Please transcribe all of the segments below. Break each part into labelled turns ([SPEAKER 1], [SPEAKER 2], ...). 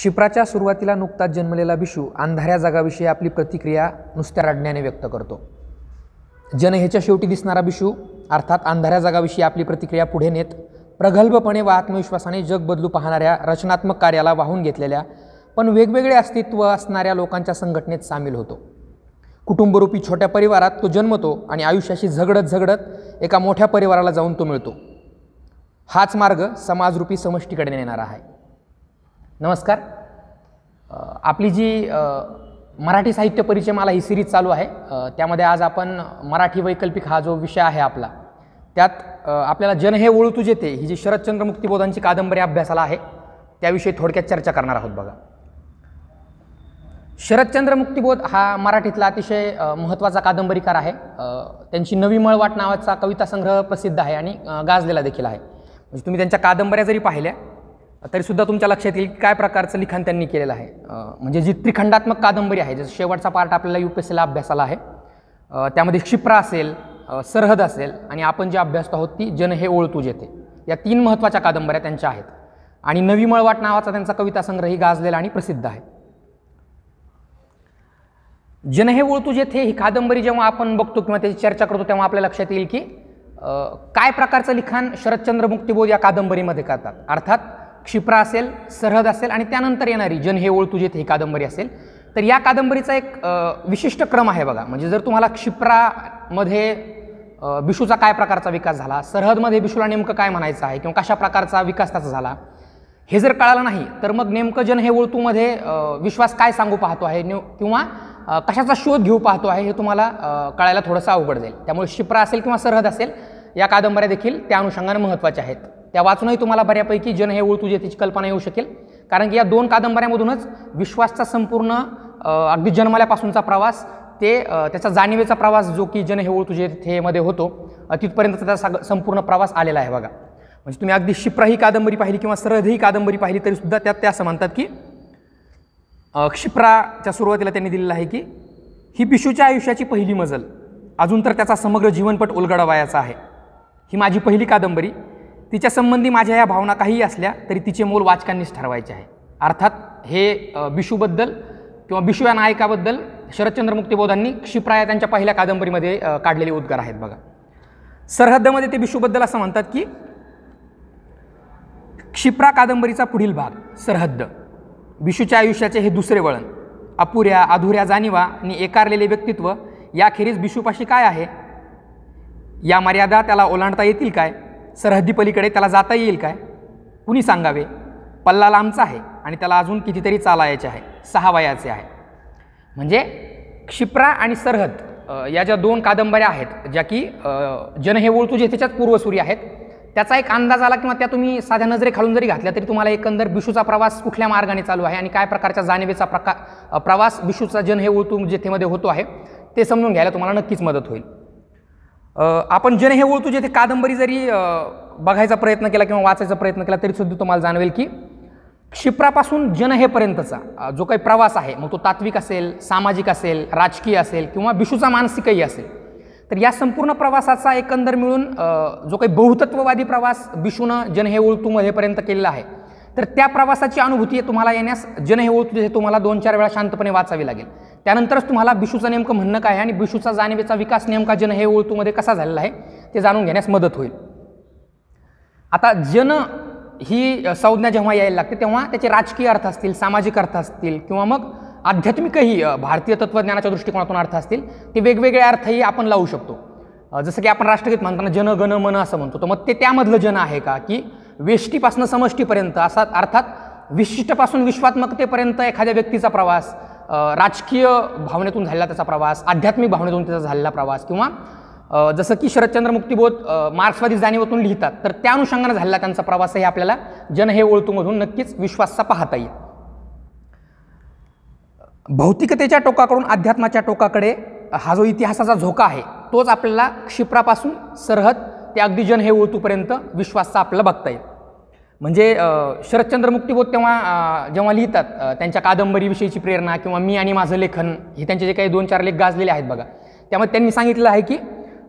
[SPEAKER 1] क्षिप्राच्या सुरुवातीला नुकताच जन्मलेला बिशू अंधाऱ्या जगाविषयी आपली प्रतिक्रिया नुसत्या रडण्याने व्यक्त करतो. जनहेच्या शेवटी दिसणारा बिशू अर्थात अंधाऱ्या जगाविषयी आपली प्रतिक्रिया पुढे नेत प्रगल्भपणे व आत्मविश्वासाने जग बदलू पाहणाऱ्या रचनात्मक कार्याला वाहून घेतलेल्या पण वेगवेगळे अस्तित्व असणाऱ्या लोकांच्या संघटनेत सामील होतो. कुटुंबरूपी छोट्या परिवारात तो जन्मतो आणि आयुष्याशी झगडत एका मोठ्या परिवाराला जाऊन तो मिळतो. हाच मार्ग समाजरूपी समष्टीकडे नेणारा आहे. नमस्कार. आपली जी मराठी साहित्य परिचयमाला ही सिरीज चालू आहे, त्यामध्ये आज आपण मराठी वैकल्पिक हा जो विषय आहे आपला, त्यात आपल्याला जन हे ओळू तुझे ते ही जी शरदचंद्र मुक्तिबोधांची कादंबरी अभ्यासाला आहे त्याविषयी थोडक्यात चर्चा करणार आहोत. बघा, शरदचंद्र मुक्तिबोध हा मराठीतला अतिशय महत्त्वाचा कादंबरीकार आहे. त्यांची नवी मळवाट नावाचा कविता संग्रह प्रसिद्ध आहे आणि गाजलेला देखील आहे. म्हणजे तुम्ही त्यांच्या कादंबऱ्या जरी पाहिल्या तरीसुद्धा तुमच्या लक्षात येईल काय प्रकारचं लिखाण त्यांनी केलेलं आहे. म्हणजे जी त्रिखंडात्मक कादंबरी आहे, जसं शेवटचा पार्ट आपल्याला UPSCला अभ्यासाला आहे, त्यामध्ये क्षिप्रा असेल, सरहद असेल आणि आपण जे अभ्यासतो आहोत ती जन हे ओळ तुझे ते, या 3 महत्त्वाच्या कादंबऱ्या त्यांच्या आहेत. आणि नवी मळवाट नावाचा त्यांचा कविता संग्रहही गाजलेला आणि प्रसिद्ध आहे. जन हे ओळ तुझे थे ही कादंबरी जेव्हा आपण बघतो किंवा त्याची चर्चा करतो तेव्हा आपल्या लक्षात येईल की काय प्रकारचं लिखाण शरदचंद्र मुक्तिबोध या कादंबरीमध्ये करतात. अर्थात क्षिप्रा असेल, सरहद असेल आणि त्यानंतर येणारी जन हे ओळ तुझे थे ही कादंबरी असेल, तर या कादंबरीचा एक विशिष्ट क्रम आहे. बघा, म्हणजे जर तुम्हाला क्षिप्रामध्ये बिशूचा काय प्रकारचा विकास झाला, सरहदमध्ये बिशूला नेमकं काय म्हणायचं आहे किंवा कशा प्रकारचा विकास त्याचा झाला हे जर कळालं नाही तर मग नेमकं जन हे ओळतूमध्ये विश्वास काय सांगू पाहतो आहे किंवा कशाचा शोध घेऊ पाहतो आहे हे तुम्हाला कळायला थोडंसं अवघड जाईल. त्यामुळे क्षिप्रा असेल किंवा सरहद असेल या कादंबऱ्या देखील त्या अनुषंगाने महत्त्वाच्या आहेत. त्या वाचूनही तुम्हाला बऱ्यापैकी जन हे ओळ तुझे त्याची कल्पना येऊ शकेल, कारण की या 2 कादंबऱ्यामधूनच विश्वासचा संपूर्ण अगदी जन्मल्यापासूनचा प्रवास ते त्याचा जाणीवेचा प्रवास जो की जन हे ओळ तुझे थेमध्ये होतो तिथपर्यंत त्याचा संपूर्ण प्रवास आलेला आहे. बघा, म्हणजे तुम्ही अगदी क्षिप्रा ही कादंबरी पाहिली किंवा सरहद ही कादंबरी पाहिली तरीसुद्धा त्यात ते असं म्हणतात की क्षिप्राच्या सुरुवातीला त्यांनी दिलेलं आहे की ही बिशूच्या आयुष्याची पहिली मजल, अजून तर त्याचा समग्र जीवनपट उलगडावयाचा आहे. ही माझी पहिली कादंबरी, तिच्या संबंधी माझ्या या भावना काहीही असल्या तरी तिचे मोल वाचकांनीच ठरवायचे आहे. अर्थात हे बिशूबद्दल किंवा बिशू या नायकाबद्दल शरदचंद्र मुक्तिबोधांनी क्षिप्रा या त्यांच्या पहिल्या कादंबरीमध्ये काढलेले उद्गार आहेत. बघा, सरहद्दमध्ये ते बिशूबद्दल असं म्हणतात की क्षिप्रा कादंबरीचा पुढील भाग सरहद्द, बिशूच्या आयुष्याचे हे दुसरे वळण, अपुऱ्या अधुऱ्या जाणीवा आणि एकारलेले व्यक्तित्व, याखेरीज बिशूपाशी काय आहे, या मर्यादा त्याला ओलांडता येतील काय, सरहद्दी पलीकडे त्याला जाता येईल काय, कुणी सांगावे, पल्ला लांबचा आहे आणि त्याला अजून कितीतरी चालायचे आहे, 6 वयाचे आहे. म्हणजे क्षिप्रा आणि सरहद या ज्या 2 कादंबऱ्या आहेत ज्या की जन हे ओळ तुझे त्याच्यात पूर्वसुरी आहेत, त्याचा एक अंदाज आला किंवा त्या तुम्ही साध्या नजरे खालून जरी घातल्या तरी तुम्हाला एकंदर बिशूचा प्रवास कुठल्या मार्गाने चालू आहे आणि काय प्रकारच्या जाणीवेचा प्रवास बिशूचा जन हे ओळ तुझे थेमध्ये होतो आहे ते समजून घ्यायला तुम्हाला नक्कीच मदत होईल. आपण जन हे ओळ तुझे ते कादंबरी जरी बघायचा प्रयत्न केला किंवा वाचायचा प्रयत्न केला तरी सुद्धा तुम्हाला जाणवेल की क्षिप्रापासून जन हेपर्यंतचा जो काही प्रवास आहे, मग तो तात्विक असेल, सामाजिक असेल, राजकीय असेल किंवा बिशूचा मानसिकही असेल, तर या संपूर्ण प्रवासाचा एकंदर मिळून जो काही बहुतत्ववादी प्रवास बिशूनं जन हे ओळ तुझेपर्यंत केलेला आहे, तर त्या प्रवासाची अनुभूती तुम्हाला येण्यास जन हे ओळ तुझे तुम्हाला 2-4 वेळा शांतपणे वाचावी लागेल. त्यानंतरच तुम्हाला बिशूचं नेमकं म्हणणं काय आहे आणि बिशूचा जाणीवेचा विकास नेमका जन हे ओळ तुमध्ये कसा झालेला आहे ते जाणून घेण्यास मदत होईल. आता जन ही संज्ञा जेव्हा यायला लागते तेव्हा त्याचे राजकीय अर्थ असतील, सामाजिक अर्थ असतील किंवा मग आध्यात्मिकही भारतीय तत्त्वज्ञानाच्या दृष्टिकोनातून अर्थ असतील, ते वेगवेगळे अर्थही आपण लावू शकतो. जसं की आपण राष्ट्रगीत म्हणताना जन गण मन असं म्हणतो, तर मग ते त्यामधलं जन आहे का की वेष्टीपासून समष्टीपर्यंत असा, अर्थात विशिष्टपासून विश्वात्मकतेपर्यंत एखाद्या व्यक्तीचा प्रवास, राजकीय भावनेतून झालेला त्याचा प्रवास, आध्यात्मिक भावनेतून त्याचा झालेला प्रवास किंवा जसं की शरदचंद्र मुक्तिबोध मार्क्सवादी जाणीवेतून लिहितात तर त्या अनुषंगाने झालेला त्यांचा प्रवासही आपल्याला जन हे ओळ तुमधून नक्कीच विश्वासचा पाहता येईल. भौतिकतेच्या टोकाकडून अध्यात्माच्या टोकाकडे हा जो इतिहासाचा झोका आहे तोच आपल्याला क्षिप्रापासून सरहद ते अगदी जन हे ओळ तुपर्यंत विश्वासचा आपल्याला बघता येईल. म्हणजे शरदचंद्र मुक्तिबोध जेव्हा लिहितात त्यांच्या कादंबरीविषयीची प्रेरणा किंवा मी आणि माझं लेखन हे त्यांचे जे काही 2-4 लेख गाजलेले आहेत बघा, त्यामध्ये त्यांनी सांगितलं आहे की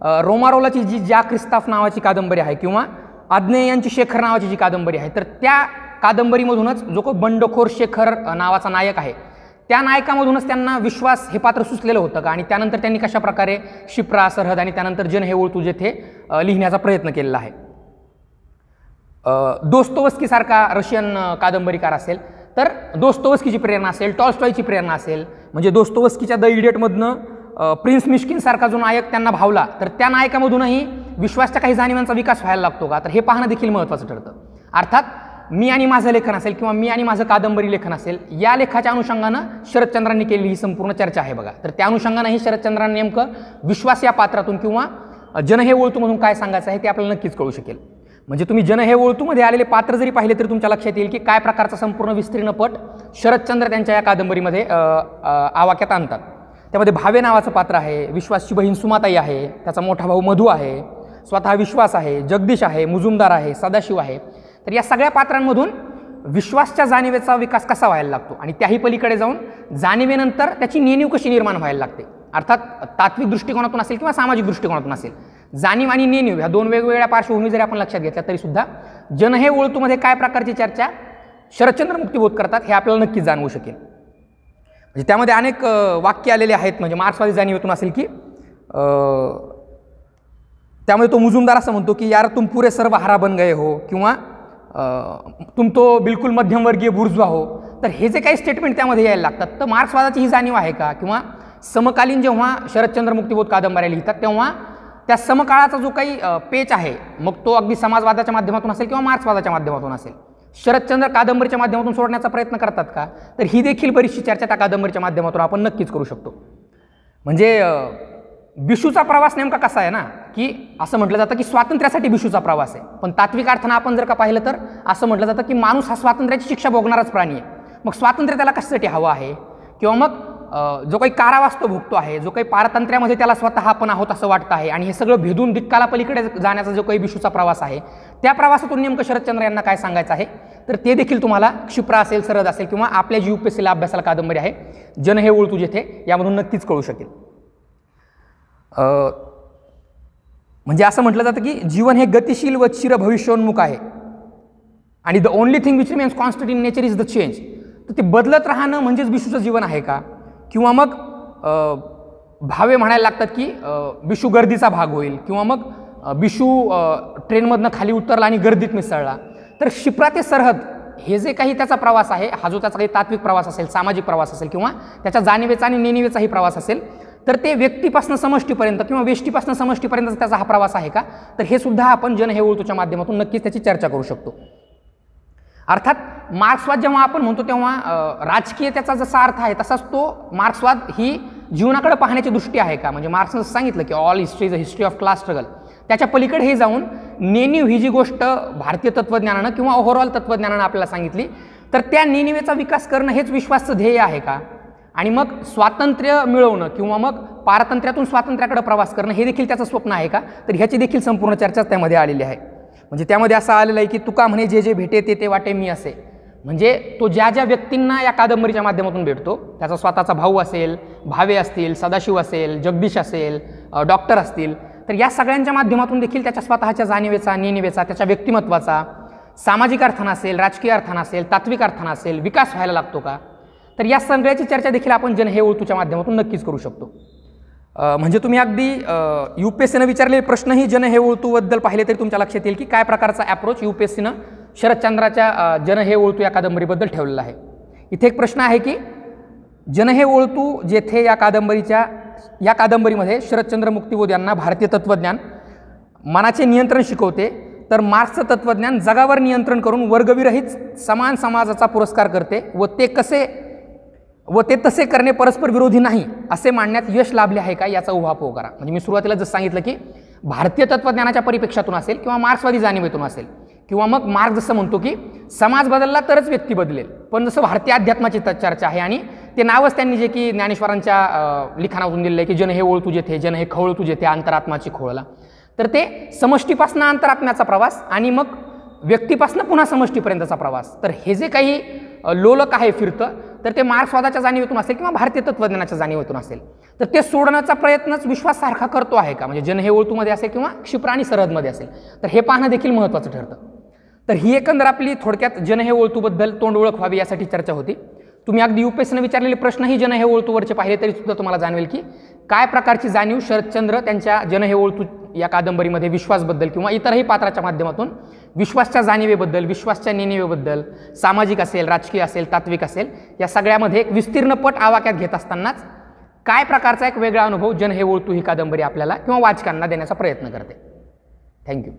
[SPEAKER 1] रोमारोलाची जी ज्या ख्रिस्ताफ नावाची कादंबरी आहे किंवा आग्नेयांची शेखर नावाची जी कादंबरी आहे तर त्या कादंबरीमधूनच जो काही बंडखोर शेखर नावाचा नायक आहे त्या नायकामधूनच त्यांना विश्वास हे पात्र सुचलेलं होतं का, आणि त्यानंतर त्यांनी कशा प्रकारे शिप्रा, सरहद आणि त्यानंतर जन हे ओळतू जेथे लिहिण्याचा प्रयत्न केलेला आहे. दोस्तोवस्कीसारखा रशियन कादंबरीकार असेल तर दोस्तोवस्कीची प्रेरणा असेल, टॉल्स्टॉयची प्रेरणा असेल. म्हणजे दोस्तोवस्कीच्या द इडियटमधनं प्रिन्स मिश्किनसारखा जो नायक त्यांना भावला तर त्या नायकामधूनही विश्वासच्या काही जाणीवांचा विकास व्हायला लागतो का, तर हे पाहणं देखील महत्त्वाचं ठरतं. अर्थात मी आणि माझं लेखन असेल किंवा मी आणि माझं कादंबरी लेखन असेल या लेखाच्या अनुषंगानं शरदचंद्रांनी केलेली ही संपूर्ण चर्चा आहे बघा. तर त्या अनुषंगानंही शरदचंद्रांनी नेमकं विश्वास या पात्रातून किंवा जन हे ओळतूमधून काय सांगायचं आहे ते आपल्याला नक्कीच कळू शकेल. म्हणजे तुम्ही जन हे ओळतूमध्ये आलेले पात्र जरी पाहिले तरी तुमच्या लक्षात येईल की काय प्रकारचा संपूर्ण विस्तीर्ण पट शरदचंद्र त्यांच्या या कादंबरीमध्ये आवाक्यात आणतात. त्यामध्ये भावे नावाचं पात्र आहे, विश्वासची बहीण सुमाताई आहे, त्याचा मोठा भाऊ मधू आहे, स्वतः विश्वास आहे, जगदीश आहे, मुजुमदार आहे, सदाशिव आहे. तर या सगळ्या पात्रांमधून विश्वासच्या जाणीवेचा विकास कसा व्हायला लागतो आणि त्याही पलीकडे जाऊन जाणीवेनंतर त्याची नेणीव कशी निर्माण व्हायला लागते. अर्थात तात्विक दृष्टिकोनातून असेल किंवा सामाजिक दृष्टिकोनातून असेल, जाणीव आणि नेणीव ह्या दोन वेगवेगळ्या पार्श्वभूमी जरी आपण लक्षात घेतल्या तरी सुद्धा जन हे ओळतूमध्ये काय प्रकारची चर्चा शरदचंद्र मुक्तिबोध करतात हे आपल्याला नक्कीच जाणवू शकेल. म्हणजे त्यामध्ये अनेक वाक्य आलेले आहेत. म्हणजे मार्क्सवादी जाणीवेतून असेल की त्यामध्ये तो मुजुमदार असं म्हणतो की यार तुम पुरे सर्व हरा बन गए हो, किंवा तुम तो बिलकुल मध्यमवर्गीय बुर्जवा हो. तर हे जे काही स्टेटमेंट त्यामध्ये यायला लागतात तर मार्क्सवादाची ही जाणीव आहे का, किंवा समकालीन जेव्हा शरदचंद्र मुक्तिबोध कादंबऱ्या लिहितात तेव्हा त्या समकाळाचा जो काही पेच आहे मग तो अगदी समाजवादाच्या माध्यमातून असेल किंवा मार्क्सवादाच्या माध्यमातून असेल, शरदचंद्र कादंबरीच्या माध्यमातून सोडण्याचा प्रयत्न करतात का, तर ही देखील बरीचशी चर्चा त्या कादंबरीच्या माध्यमातून आपण नक्कीच करू शकतो. म्हणजे बिशूचा प्रवास नेमका कसा आहे ना, की असं म्हटलं जातं की स्वातंत्र्यासाठी बिशूचा प्रवास आहे, पण तात्विक अर्थानं आपण जर का पाहिलं तर असं म्हटलं जातं की माणूस हा स्वातंत्र्याची शिक्षा भोगणाराच प्राणी आहे. मग स्वातंत्र्य त्याला कशासाठी हवं आहे, किंवा मग जो काही कारावास तो भोगतो आहे, जो काही पारतंत्र्यामध्ये त्याला स्वतः आपण आहोत असं वाटतं आहे आणि हे सगळं भेदून दिक्काला पलीकडे जाण्याचा जो काही बिशूचा प्रवास आहे त्या प्रवासातून नेमकं शरदचंद्र यांना काय सांगायचं आहे तर ते देखील तुम्हाला क्षिप्रा असेल, सरहद असेल किंवा आपल्या जी UPSCला अभ्यासाला कादंबरी आहे जन हे ओळतू जेथे यामधून नक्कीच कळू शकेल. म्हणजे असं म्हटलं जातं की जीवन हे गतिशील व चिर भविष्योन्मुख आहे आणि the only thing which remains constant in nature is the change. तर ते बदलत राहणं म्हणजेच बिशूचं जीवन आहे का, किंवा मग भावे म्हणायला लागतात की बिशू गर्दीचा भाग होईल, किंवा मग बिशू ट्रेनमधनं खाली उतरला आणि गर्दीत मिसळला. तर शिप्रा ते सरहद हे जे काही त्याचा प्रवास आहे, हा जो त्याचा काही तात्विक प्रवास असेल, सामाजिक प्रवास असेल किंवा त्याच्या जाणीवेचा आणि नेणीवेचाही प्रवास असेल, तर ते व्यक्तीपासून समष्टीपर्यंत किंवा वेष्टीपासून समष्टीपर्यंत त्याचा हा प्रवास आहे का, तर हे सुद्धा आपण जन हे ओळतूच्या माध्यमातून नक्कीच त्याची चर्चा करू शकतो. अर्थात मार्क्सवाद जेव्हा आपण म्हणतो तेव्हा राजकीय त्याचा जसा अर्थ आहे तसाच तो मार्क्सवाद ही जीवनाकडे पाहण्याची दृष्टी आहे का. म्हणजे मार्क्सनं सांगितलं की all history is a history of class struggle. त्याच्या पलीकडे हे जाऊन नेणीव ही जी गोष्ट भारतीय तत्त्वज्ञानानं किंवा ओव्हरऑल तत्त्वज्ञानानं आपल्याला सांगितली तर त्या नेणीवेचा विकास करणं हेच विश्वासचं ध्येय आहे का, आणि मग स्वातंत्र्य मिळवणं किंवा मग पारतंत्र्यातून स्वातंत्र्याकडे प्रवास करणं हे देखील त्याचं स्वप्न आहे का, तर ह्याची देखील संपूर्ण चर्चा त्यामध्ये आलेली आहे. म्हणजे त्यामध्ये असं आलेलं आहे की तुका म्हणे जे जे भेटे ते ते वाटे मी असे. म्हणजे तो ज्या ज्या व्यक्तींना या कादंबरीच्या माध्यमातून भेटतो, त्याचा स्वतःचा भाऊ असेल, भावे असतील, सदाशिव असेल, जगदीश असेल, डॉक्टर असतील, तर या सगळ्यांच्या माध्यमातून देखील त्याच्या स्वतःच्या जाणीवेचा, नेणीवेचा, त्याच्या व्यक्तिमत्वाचा सामाजिक अर्थानं असेल, राजकीय अर्थानं असेल, तात्विक अर्थानं असेल विकास व्हायला लागतो का, तर या सगळ्याची चर्चा देखील आपण जन हे ओळतूच्या माध्यमातून नक्कीच करू शकतो. म्हणजे तुम्ही अगदी UPSCनं विचारलेले प्रश्नही जन हे ओळतूबद्दल पाहिले तरी तुमच्या लक्षात येईल की काय प्रकारचा ॲप्रोच UPSCनं शरदचंद्राच्या जन हे ओळतू या कादंबरीबद्दल ठेवलेला आहे. इथे एक प्रश्न आहे की जन हे ओळतू जेथे या कादंबरीमध्ये शरदचंद्र मुक्तिबोध यांना भारतीय तत्त्वज्ञान मनाचे नियंत्रण शिकवते, तर मार्क्सचं तत्त्वज्ञान जगावर नियंत्रण करून वर्गविरहित समान समाजाचा पुरस्कार करते व ते तसे करणे परस्पर विरोधी नाही असे मांडण्यात यश लाभले आहे का, याचा उहापोह करा. म्हणजे मी सुरुवातीला जसं सांगितलं की भारतीय तत्त्वज्ञानाच्या परिप्रेक्षातून असेल किंवा मार्क्सवादी जाणीवेतून असेल, किंवा मग मार्क्स जसं म्हणतो की समाज बदलला तरच व्यक्ती बदलेल, पण जसं भारतीय अध्यात्माची चर्चा आहे आणि ते नावच त्यांनी जे की ज्ञानेश्वरांच्या लिखाणातून दिलेलं आहे की जन हे ओळतू जेथे, जन हे खवळतू जेथे अंतरात्माची खोळला. तर ते समष्टीपासून अंतरात्म्याचा प्रवास आणि मग व्यक्तीपासून पुन्हा समष्टीपर्यंतचा प्रवास, तर हे जे काही लोलक आहे फिरतं, तर ते मार्क्सवादाच्या जाणीवेतून असेल किंवा भारतीय तत्त्वज्ञानाच्या जाणीवेतून असेल, तर ते सोडण्याचा प्रयत्नच विश्वास सारखा करतो आहे का, म्हणजे जन हे ओळतूमध्ये असेल किंवा क्षिप्रा आणि सरहदमध्ये असेल, तर हे पाहणं देखील महत्त्वाचं ठरतं. तर ही एकंदर आपली थोडक्यात जन हे ओळतूबद्दल तोंड ओळख व्हावी यासाठी चर्चा होती. तुम्ही अगदी UPSCने विचारलेले प्रश्नही जन हे ओळतूवरचे पाहिले तरी सुद्धा तुम्हाला जाणवेल की काय प्रकारची जाणीव शरदचंद्र त्यांच्या जन हे ओळतू या कादंबरीमध्ये विश्वासबद्दल किंवा इतरही पात्राच्या माध्यमातून विश्वासच्या जाणीवेबद्दल, विश्वासच्या नेणिवेबद्दल, सामाजिक असेल, राजकीय असेल, तात्विक असेल, या सगळ्यामध्ये एक विस्तीर्ण पट आवाक्यात घेत असतानाच काय प्रकारचा एक वेगळा अनुभव जन हे ओळतू ही कादंबरी आपल्याला किंवा वाचकांना देण्याचा प्रयत्न करते. थँक्यू.